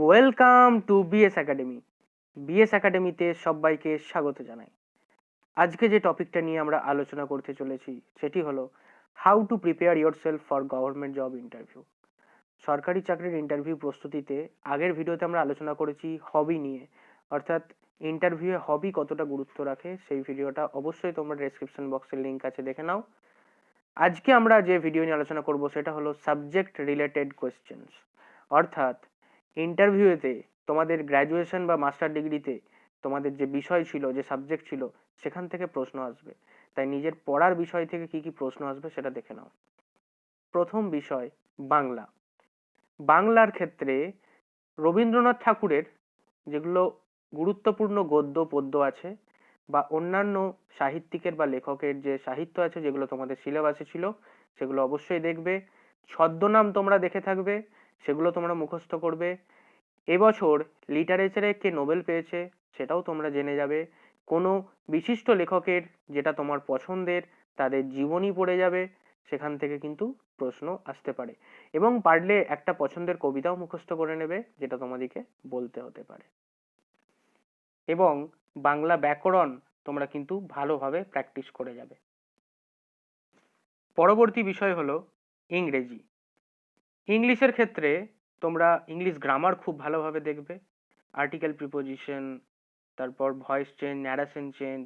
Welcome to BS academy. BS একাডেমিতে সবাইকে স্বাগত জানাই। আজকে যে টপিকটা নিয়ে আমরা আলোচনা করতে চলেছি সেটি হলো how to prepare yourself for government job interview. সরকারি চাকরির ইন্টারভিউ প্রস্তুতিতে আগের ভিডিওতে আমরা আলোচনা করেছি হবি নিয়ে, অর্থাৎ ইন্টারভিউয়ে হবি কতটা গুরুত্ব রাখে। সেই ভিডিওটা অবশ্যই তোমরা ডেসক্রিপশন বক্সের লিঙ্ক আছে, দেখে নাও। আজকে আমরা যে ভিডিও নিয়ে আলোচনা করব সেটা হলো সাবজেক্ট রিলেটেড কোয়েশ্চেন্স, অর্থাৎ ইন্টারভিউতে তোমাদের গ্র্যাজুয়েশন বা মাস্টার ডিগ্রিতে তোমাদের যে বিষয় ছিল, যে সাবজেক্ট ছিল, সেখান থেকে প্রশ্ন আসবে। তাই নিজের পড়ার বিষয় থেকে কি কি প্রশ্ন আসবে সেটা দেখে নাও। প্রথম বিষয় বাংলা। বাংলার ক্ষেত্রে রবীন্দ্রনাথ ঠাকুরের যেগুলো গুরুত্বপূর্ণ গদ্য পদ্য আছে বা অন্যান্য সাহিত্যিকের বা লেখকের যে সাহিত্য আছে যেগুলো তোমাদের সিলেবাসে ছিল সেগুলো অবশ্যই দেখবে। ছদ্মনাম তোমরা দেখে থাকবে, সেগুলো তোমরা মুখস্থ করবে। এবছর লিটারেচারে কে নোবেল পেয়েছে সেটাও তোমরা জেনে যাবে। কোনো বিশিষ্ট লেখকের যেটা তোমার পছন্দের তাদের জীবনী পড়ে যাবে, সেখান থেকে কিন্তু প্রশ্ন আসতে পারে। এবং পারলে একটা পছন্দের কবিতাও মুখস্থ করে নেবে, যেটা তোমাদেরকে বলতে হতে পারে। এবং বাংলা ব্যাকরণ তোমরা কিন্তু ভালোভাবে প্র্যাকটিস করে যাবে। পরবর্তী বিষয় হলো ইংরেজি। ইংলিশের ক্ষেত্রে তোমরা ইংলিশ গ্রামার খুব ভালোভাবে দেখবে। আর্টিকেল প্রিপোজিশন, তারপর voice change, narration change,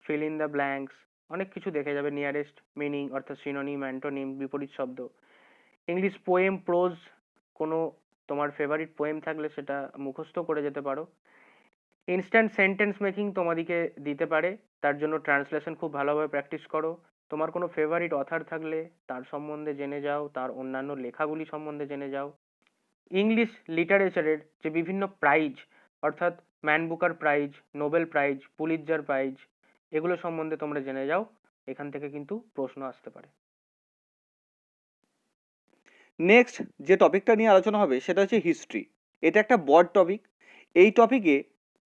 fill in the blanks, অনেক কিছু দেখে যাবে। নিয়ারেস্ট মিনিং অর্থাৎ সিনোনিম, অ্যান্টোনিম, বিপরীত শব্দ। ইংলিশ পোয়েম, প্রোজ, কোনো তোমার ফেভারিট পোয়েম থাকলে সেটা মুখস্থ করে যেতে পারো। ইনস্ট্যান্ট সেন্টেন্স মেকিং তোমাদেরকে দিতে পারে, তার জন্য ট্রান্সলেশন খুব ভালোভাবে প্র্যাকটিস করো। তোমার কোনো ফেভারিট অথার থাকলে তার সম্বন্ধে জেনে যাও, তার অন্যান্য লেখাগুলি সম্বন্ধে জেনে যাও। ইংলিশ লিটারেচারের যে বিভিন্ন প্রাইজ, অর্থাৎ man Booker prize, Nobel prize, Pulitzer prize, এগুলো সম্বন্ধে তোমরা জেনে যাও। এখান থেকে কিন্তু প্রশ্ন আসতে পারে। নেক্সট যে টপিকটা নিয়ে আলোচনা হবে সেটা হচ্ছে হিস্ট্রি। এটা একটা ব্রড টপিক। এই টপিকে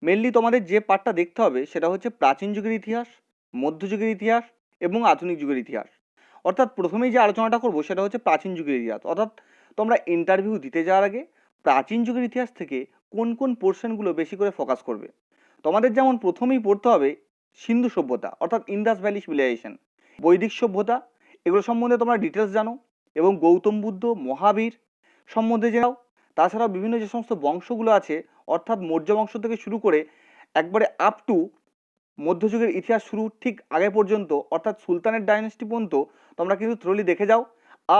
মেনলি তোমাদের যে পার্টটা দেখতে হবে সেটা হচ্ছে প্রাচীন যুগের ইতিহাস, মধ্যযুগের ইতিহাস এবং আধুনিক যুগের ইতিহাস। অর্থাৎ প্রথমেই যে আলোচনাটা করব সেটা হচ্ছে প্রাচীন যুগের ইতিহাস। অর্থাৎ তোমরা ইন্টারভিউ দিতে যাওয়ার আগে প্রাচীন যুগের ইতিহাস থেকে কোন কোন পোর্শনগুলো বেশি করে ফোকাস করবে। তোমাদের যেমন প্রথমেই পড়তে হবে সিন্ধু সভ্যতা, অর্থাৎ ইন্দাস ভ্যালি সিভিলাইজেশন, বৈদিক সভ্যতা, এগুলো সম্বন্ধে তোমরা ডিটেলস জানো এবং গৌতম বুদ্ধ, মহাবীর সম্বন্ধে জেনাও। তাছাড়াও বিভিন্ন যে সমস্ত বংশগুলো আছে, অর্থাৎ মৌর্য বংশ থেকে শুরু করে একবারে আপ টু মধ্যযুগের ইতিহাস শুরু ঠিক আগে পর্যন্ত, অর্থাৎ সুলতানের ডাইনেস্টি পর্যন্ত তোমরা কিন্তু থ্রোলি দেখে যাও।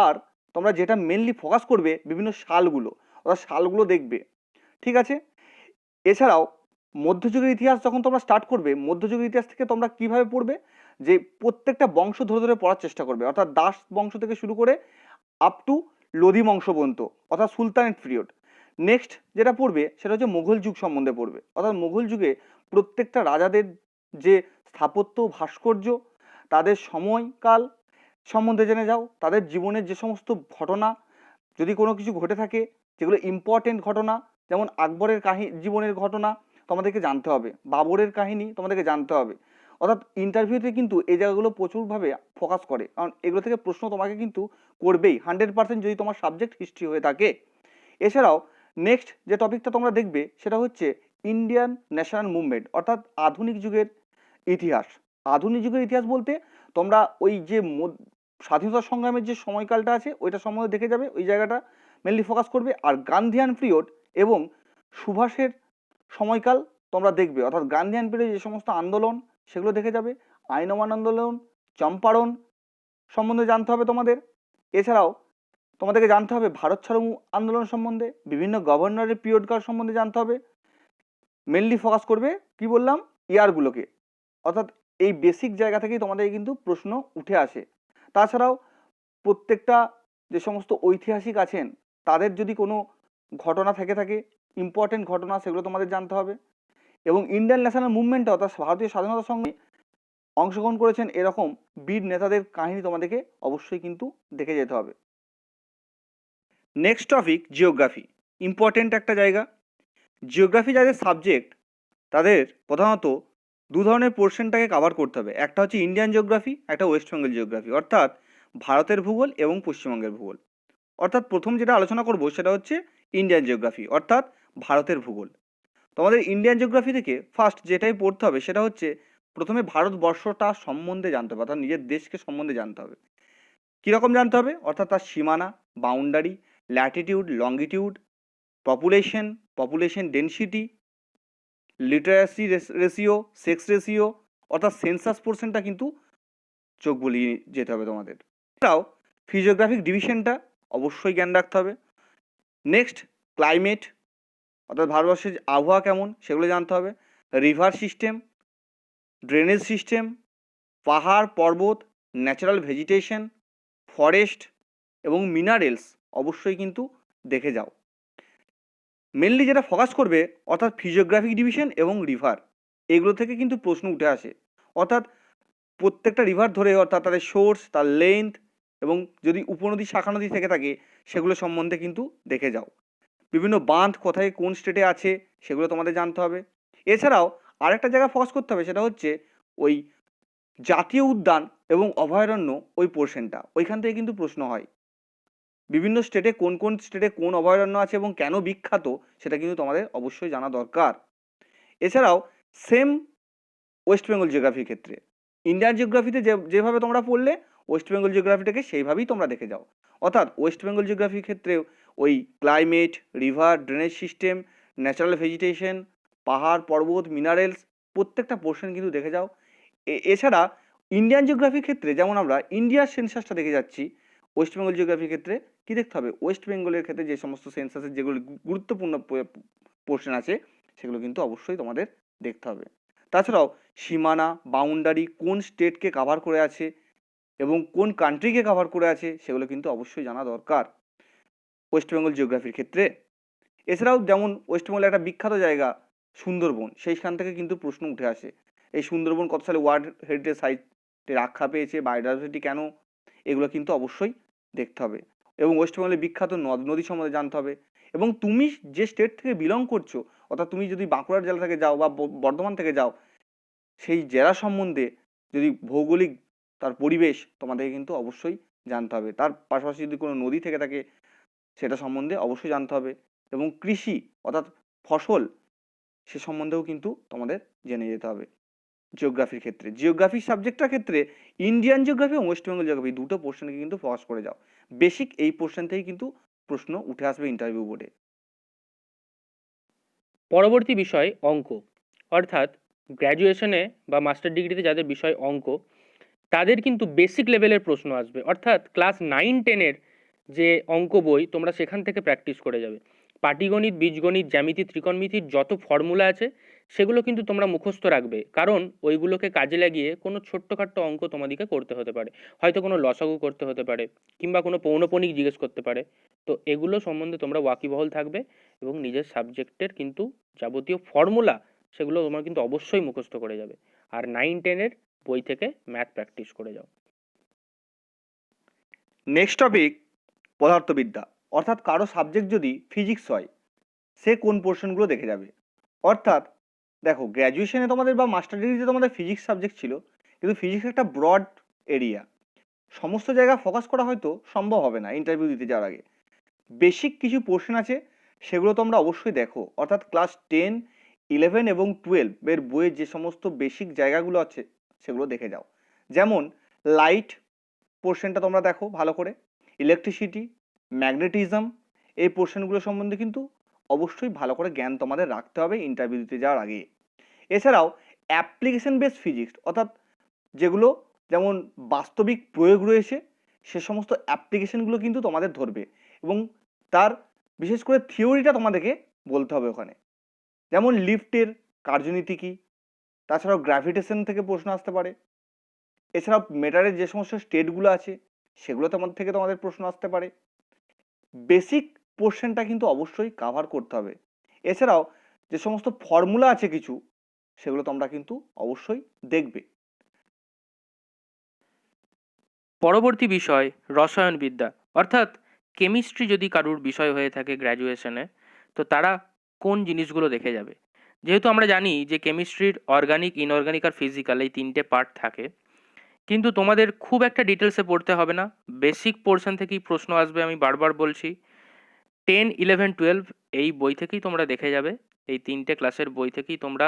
আর তোমরা যেটা মেনলি ফোকাস করবে বিভিন্ন সালগুলো, অর্থাৎ সালগুলো দেখবে, ঠিক আছে। এছাড়াও মধ্যযুগের ইতিহাস যখন তোমরা স্টার্ট করবে, মধ্যযুগের ইতিহাস থেকে তোমরা কিভাবে পড়বে, যে প্রত্যেকটা বংশ ধরে ধরে পড়ার চেষ্টা করবে, অর্থাৎ দাস বংশ থেকে শুরু করে আপ টু লোধি বংশ পর্যন্ত, অর্থাৎ সুলতানেট পিরিয়ড। নেক্সট যেটা পড়বে সেটা হচ্ছে মুঘল যুগ সম্বন্ধে পড়বে, অর্থাৎ মুঘল যুগে প্রত্যেকটা রাজাদের যে স্থাপত্য, ভাস্কর্য, তাদের সময়কাল সম্বন্ধে জেনে যাও। তাদের জীবনের যে সমস্ত ঘটনা, যদি কোনো কিছু ঘটে থাকে যেগুলো ইম্পর্টেন্ট ঘটনা, যেমন আকবরের জীবনের ঘটনা তোমাদেরকে জানতে হবে, বাবরের কাহিনী তোমাদেরকে জানতে হবে। অর্থাৎ ইন্টারভিউতে কিন্তু এই জায়গাগুলো প্রচুরভাবে ফোকাস করে, কারণ এগুলো থেকে প্রশ্ন তোমাকে কিন্তু করবেই 100% যদি তোমার সাবজেক্ট হিস্ট্রি হয়ে থাকে। এছাড়াও নেক্সট যে টপিকটা তোমরা দেখবে সেটা হচ্ছে ইন্ডিয়ান ন্যাশনাল মুভমেন্ট, অর্থাৎ আধুনিক যুগের ইতিহাস। আধুনিক যুগের ইতিহাস বলতে তোমরা ওই যে স্বাধীনতা সংগ্রামের যে সময়কালটা আছে ওইটা সম্বন্ধে দেখে যাবে, ওই জায়গাটা মেনলি ফোকাস করবে। আর গান্ধিয়ান পিরিয়ড এবং সুভাষের সময়কাল তোমরা দেখবে, অর্থাৎ গান্ধিয়ান পিরিয়ডে যে সমস্ত আন্দোলন সেগুলো দেখে যাবে। আইন অমান্য আন্দোলন, চম্পারণ সম্বন্ধে জানতে হবে তোমাদের। এছাড়াও তোমাদেরকে জানতে হবে ভারত ছাড়ো আন্দোলন সম্বন্ধে, বিভিন্ন গভর্নরের পিরিয়ডকাল সম্বন্ধে জানতে হবে। মেনলি ফোকাস করবে কি বললাম, ইয়ারগুলোকে। অর্থাৎ এই বেসিক জায়গা থেকেই তোমাদের কিন্তু প্রশ্ন উঠে আসে। তাছাড়াও প্রত্যেকটা যে সমস্ত ঐতিহাসিক আছেন তাদের যদি কোনো ঘটনা থেকে থাকে, ইম্পর্টেন্ট ঘটনা, সেগুলো তোমাদের জানতে হবে। এবং ইন্ডিয়ান ন্যাশনাল মুভমেন্টে, অর্থাৎ ভারতীয় স্বাধীনতা সংগ্রামে অংশগ্রহণ করেছেন এরকম বীর নেতাদের কাহিনী তোমাদেরকে অবশ্যই কিন্তু দেখে যেতে হবে। নেক্সট টপিক জিওগ্রাফি, ইম্পর্টেন্ট একটা জায়গা। জিওগ্রাফি যাদের সাবজেক্ট তাদের প্রধানত দু ধরনের পোর্শনটাকে কভার করতে হবে, একটা হচ্ছে ইন্ডিয়ান জিওগ্রাফি, একটা ওয়েস্ট বেঙ্গল জিওগ্রাফি, অর্থাৎ ভারতের ভূগোল এবং পশ্চিমবঙ্গের ভূগোল। অর্থাৎ প্রথম যেটা আলোচনা করব সেটা হচ্ছে ইন্ডিয়ান জিওগ্রাফি অর্থাৎ ভারতের ভূগোল। তোমাদের ইন্ডিয়ান জিওগ্রাফি থেকে ফার্স্ট যেটাই পড়তে হবে সেটা হচ্ছে প্রথমে ভারতবর্ষটা সম্বন্ধে জানতে হবে, অর্থাৎ নিজের দেশকে সম্বন্ধে জানতে হবে। কীরকম জানতে হবে? অর্থাৎ তার সীমানা, boundary, Latitude, longitude, population density, literacy ratio, sex ratio, অর্থাৎ সেন্সাস পোর্শনটা কিন্তু চোখ বুলিয়ে যেতে হবে তোমাদের। এটাও ফিজিওগ্রাফিক ডিভিশনটা অবশ্যই জ্ঞান রাখতে হবে। নেক্সট ক্লাইমেট, অর্থাৎ ভারতবর্ষের আবহাওয়া কেমন সেগুলো জানতে হবে। রিভার সিস্টেম, ড্রেনেজ সিস্টেম, পাহাড় পর্বত, ন্যাচারাল ভেজিটেশন, ফরেস্ট এবং মিনারেলস অবশ্যই কিন্তু দেখে যাও। মেনলি যেটা ফোকাস করবে অর্থাৎ ফিজিওগ্রাফিক ডিভিশন এবং রিভার, এগুলো থেকে কিন্তু প্রশ্ন উঠে আসে। অর্থাৎ প্রত্যেকটা রিভার ধরে অর্থাৎ তাদের সোর্স, তার লেন্থ এবং যদি উপনদী শাখা নদী থেকে থাকে সেগুলো সম্বন্ধে কিন্তু দেখে যাও। বিভিন্ন বাঁধ কোথায় কোন স্টেটে আছে সেগুলো তোমাদের জানতে হবে। এছাড়াও আরেকটা জায়গা ফোকাস করতে হবে, সেটা হচ্ছে ওই জাতীয় উদ্যান এবং অভয়ারণ্য ওই পোর্শনটা, ওইখান থেকে কিন্তু প্রশ্ন হয়। বিভিন্ন স্টেটে কোন স্টেটে কোন অভয়ারণ্য আছে এবং কেন বিখ্যাত সেটা কিন্তু তোমাদের অবশ্যই জানা দরকার। এছাড়াও সেম ওয়েস্ট বেঙ্গল জিওগ্রাফির ক্ষেত্রে ইন্ডিয়ান জিওগ্রাফিতে যেভাবে তোমরা পড়লে ওয়েস্ট বেঙ্গল জিওগ্রাফিটাকে সেইভাবেই তোমরা দেখে যাও। অর্থাৎ ওয়েস্ট বেঙ্গল জিওগ্রাফির ক্ষেত্রেও ওই climate, river, drainage system, natural vegetation, পাহাড় পর্বত, মিনারেলস প্রত্যেকটা পোর্শন কিন্তু দেখে যাও। এছাড়া ইন্ডিয়ান জিওগ্রাফির ক্ষেত্রে যেমন আমরা ইন্ডিয়ার সেন্সাসটা দেখে যাচ্ছি, ওয়েস্ট বেঙ্গল জিওগ্রাফির ক্ষেত্রে কী দেখতে হবে? ওয়েস্ট বেঙ্গলের ক্ষেত্রে যে সমস্ত সেন্সাসের যেগুলো গুরুত্বপূর্ণ পোর্শন আছে সেগুলো কিন্তু অবশ্যই তোমাদের দেখতে হবে। তাছাড়াও সীমানা, বাউন্ডারি, কোন স্টেটকে কাভার করে আছে এবং কোন কান্ট্রিকে কাভার করে আছে সেগুলো কিন্তু অবশ্যই জানা দরকার ওয়েস্ট বেঙ্গল জিওগ্রাফির ক্ষেত্রে। এছাড়াও যেমন ওয়েস্ট বেঙ্গলের একটা বিখ্যাত জায়গা সুন্দরবন, সেইখান থেকে কিন্তু প্রশ্ন উঠে আসে। এই সুন্দরবন কত সালে ওয়ার্ল্ড হেরিটেজ সাইটের আখ্যা পেয়েছে, বায়োডাইভার্সিটি কেন, এগুলো কিন্তু অবশ্যই দেখতে হবে। এবং ওয়েস্ট বেঙ্গলের বিখ্যাত নদ নদী সম্বন্ধে জানতে হবে। এবং তুমি যে স্টেট থেকে বিলং করছো, অর্থাৎ তুমি যদি বাঁকুড়া জেলা থেকে যাও বা বর্ধমান থেকে যাও, সেই জেলা সম্বন্ধে যদি ভৌগোলিক তার পরিবেশ তোমাদেরকে কিন্তু অবশ্যই জানতে হবে। তার পাশাপাশি যদি কোনো নদী থেকে থাকে সেটা সম্বন্ধে অবশ্যই জানতে হবে। এবং কৃষি অর্থাৎ ফসল সে সম্বন্ধেও কিন্তু তোমাদের জেনে যেতে হবে জিওগ্রাফির ক্ষেত্রে। জিওগ্রাফি সাবজেক্টটার ক্ষেত্রে ইন্ডিয়ান জিওগ্রাফি এবং ওয়েস্ট বেঙ্গল জিওগ্রাফি দুটো পোর্শনকে কিন্তু ফোকাস করে যাও। বেসিক এই পোর্শন থেকেই কিন্তু প্রশ্ন উঠে আসবে ইন্টারভিউ বোর্ডে। পরবর্তী বিষয় অঙ্ক, অর্থাৎ গ্র্যাজুয়েশনে বা মাস্টার ডিগ্রিতে যাদের বিষয় অঙ্ক তাদের কিন্তু বেসিক লেভেলের প্রশ্ন আসবে। অর্থাৎ ক্লাস 9-10-এর যে অঙ্ক বই তোমরা সেখান থেকে প্র্যাকটিস করে যাবে। পাটিগণিত, বীজগণিত, জ্যামিতি, ত্রিকোণমিতির যত ফর্মুলা আছে সেগুলো কিন্তু তোমরা মুখস্থ রাখবে, কারণ ওইগুলোকে কাজে লাগিয়ে কোনো ছোট্টখাট্ট অঙ্ক তোমাদেরকে করতে হতে পারে, হয়তো কোনো লসাগু করতে হতে পারে কিংবা কোনো পৌনঃপুনিক জিজ্ঞেস করতে পারে। তো এগুলো সম্বন্ধে তোমরা ওয়াকিবহল থাকবে এবং নিজের সাবজেক্টের কিন্তু যাবতীয় ফর্মুলা সেগুলো তোমরা কিন্তু অবশ্যই মুখস্থ করে যাবে। আর 9-10-এর বই থেকে ম্যাথ প্র্যাকটিস করে যাও। নেক্সট টপিক পদার্থবিদ্যা, অর্থাৎ কারো সাবজেক্ট যদি ফিজিক্স হয় সে কোন পোর্শনগুলো দেখে যাবে। অর্থাৎ দেখো গ্র্যাজুয়েশনে তোমাদের বা মাস্টার ডিগ্রিতে তোমাদের ফিজিক্স সাবজেক্ট ছিল, কিন্তু ফিজিক্স একটা ব্রড এরিয়া, সমস্ত জায়গা ফোকাস করা হয়তো সম্ভব হবে না ইন্টারভিউ দিতে যাওয়ার আগে। বেসিক কিছু পোর্শন আছে সেগুলো তোমরা অবশ্যই দেখো, অর্থাৎ ক্লাস 10, 11 এবং 12 এর বইয়ের যে সমস্ত বেসিক জায়গাগুলো আছে সেগুলো দেখে যাও। যেমন লাইট পোর্শনটা তোমরা দেখো ভালো করে, ইলেকট্রিসিটি, ম্যাগনেটিজম, এই পোর্শনগুলো সম্বন্ধে কিন্তু অবশ্যই ভালো করে জ্ঞান তোমাদের রাখতে হবে ইন্টারভিউ দিতে যাওয়ার আগে। এছাড়াও অ্যাপ্লিকেশন বেসড ফিজিক্স, অর্থাৎ যেগুলো যেমন বাস্তবিক প্রয়োগ রয়েছে সে সমস্ত অ্যাপ্লিকেশনগুলো কিন্তু তোমাদের ধরবে এবং তার বিশেষ করে থিওরিটা তোমাদেরকে বলতে হবে ওখানে। যেমন লিফটের কার্যনীতি কী, তাছাড়াও গ্র্যাভিটেশন থেকে প্রশ্ন আসতে পারে। এছাড়াও মেটারের যে সমস্ত স্টেটগুলো আছে সেগুলো তোমাদের থেকে তোমাদের প্রশ্ন আসতে পারে। বেসিক পোর্শনটা কিন্তু অবশ্যই কাভার করতে হবে। এছাড়াও যে সমস্ত ফর্মুলা আছে কিছু সেগুলো তোমরা কিন্তু অবশ্যই দেখবে। পরবর্তী বিষয় রসায়নবিদ্যা, অর্থাৎ কেমিস্ট্রি যদি কারুর বিষয় হয়ে থাকে গ্র্যাজুয়েশনে তো তারা কোন জিনিসগুলো দেখে যাবে। যেহেতু আমরা জানি যে কেমিস্ট্রির অর্গানিক, ইনঅর্গানিক আর ফিজিক্যাল এই 3টে পার্ট থাকে, কিন্তু তোমাদের খুব একটা ডিটেলসে পড়তে হবে না, বেসিক পোর্শন থেকেই প্রশ্ন আসবে, আমি বারবার বলছি। 10, 11, 12 এই বই থেকেই তোমরা দেখে যাবে, এই 3টে ক্লাসের বই থেকেই তোমরা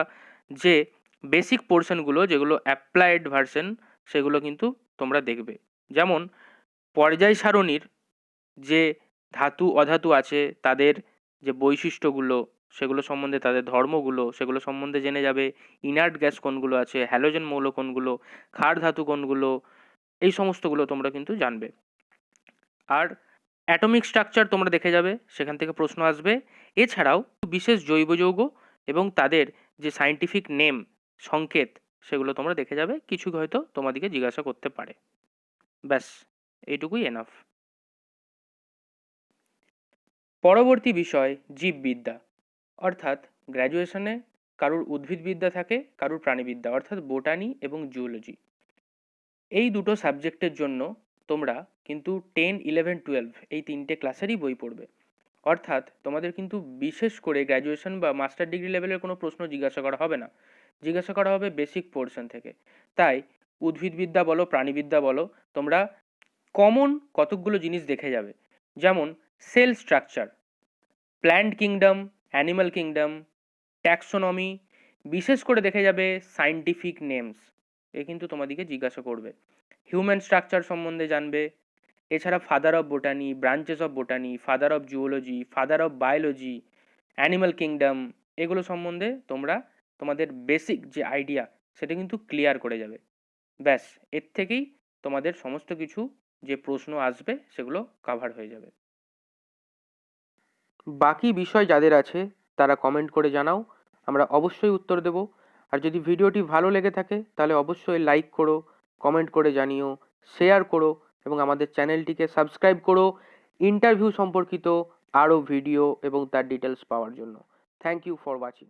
যে বেসিক পোর্শনগুলো যেগুলো অ্যাপ্লাইড ভার্সন সেগুলো কিন্তু তোমরা দেখবে। যেমন পর্যায় সারণীর যে ধাতু অধাতু আছে তাদের যে বৈশিষ্ট্যগুলো সেগুলো সম্বন্ধে, তাদের ধর্মগুলো সেগুলো সম্বন্ধে জেনে যাবে। ইনার্ট গ্যাস কোনগুলো আছে, হ্যালোজেন মৌল কোনগুলো, ক্ষার ধাতু কোনগুলো, এই সমস্তগুলো তোমরা কিন্তু জানবে। আর অ্যাটমিক স্ট্রাকচার তোমরা দেখে যাবে, সেখান থেকে প্রশ্ন আসবে। এছাড়াও বিশেষ জৈব যৌগ এবং তাদের যে সায়েন্টিফিক নেম, সংকেত, সেগুলো তোমরা দেখে যাবে। কিছু হয়তো তোমাদেরকে জিজ্ঞাসা করতে পারে। ব্যাস, এইটুকুই এনাফ। পরবর্তী বিষয় জীববিদ্যা, অর্থাৎ গ্র্যাজুয়েশনে কারুর উদ্ভিদবিদ্যা থাকে, কারুর প্রাণীবিদ্যা অর্থাৎ বোটানি এবং জুওলজি। এই দুটো সাবজেক্টের জন্য তোমরা কিন্তু 10, 11, 12 এই 3টে ক্লাসেরই বই পড়বে। অর্থাৎ তোমাদের কিন্তু বিশেষ করে গ্র্যাজুয়েশন বা মাস্টার ডিগ্রি লেভেলের কোনো প্রশ্ন জিজ্ঞাসা করা হবে না, জিজ্ঞাসা করা হবে বেসিক পোর্শন থেকে। তাই উদ্ভিদবিদ্যা বলো, প্রাণীবিদ্যা বলো, তোমরা কমন কতকগুলো জিনিস দেখে যাবে। যেমন sell structure, plant kingdom, animal kingdom, taxonomy, বিশেষ করে দেখে যাবে সায়েন্টিফিক নেমস, এ কিন্তু তোমাদেরকে জিজ্ঞাসা করবে। হিউম্যান স্ট্রাকচার সম্বন্ধে জানবে। এছাড়া father of botany, branches of botany, father of zoology, father of biology, animal kingdom, এগুলো সম্বন্ধে তোমরা তোমাদের বেসিক যে আইডিয়া সেটা কিন্তু ক্লিয়ার করে যাবে। ব্যাস, এর থেকেই তোমাদের সমস্ত কিছু যে প্রশ্ন আসবে সেগুলো কাভার হয়ে যাবে। বাকি বিষয় যাদের আছে তারা কমেন্ট করে জানাও, আমরা অবশ্যই উত্তর দেব। আর যদি ভিডিওটি ভালো লেগে থাকে তাহলে অবশ্যই লাইক করো, কমেন্ট করে জানিও, শেয়ার করো এবং আমাদের চ্যানেলটিকে সাবস্ক্রাইব করো ইন্টারভিউ সম্পর্কিত আরও ভিডিও এবং তার ডিটেলস পাওয়ার জন্য। Thank you for watching.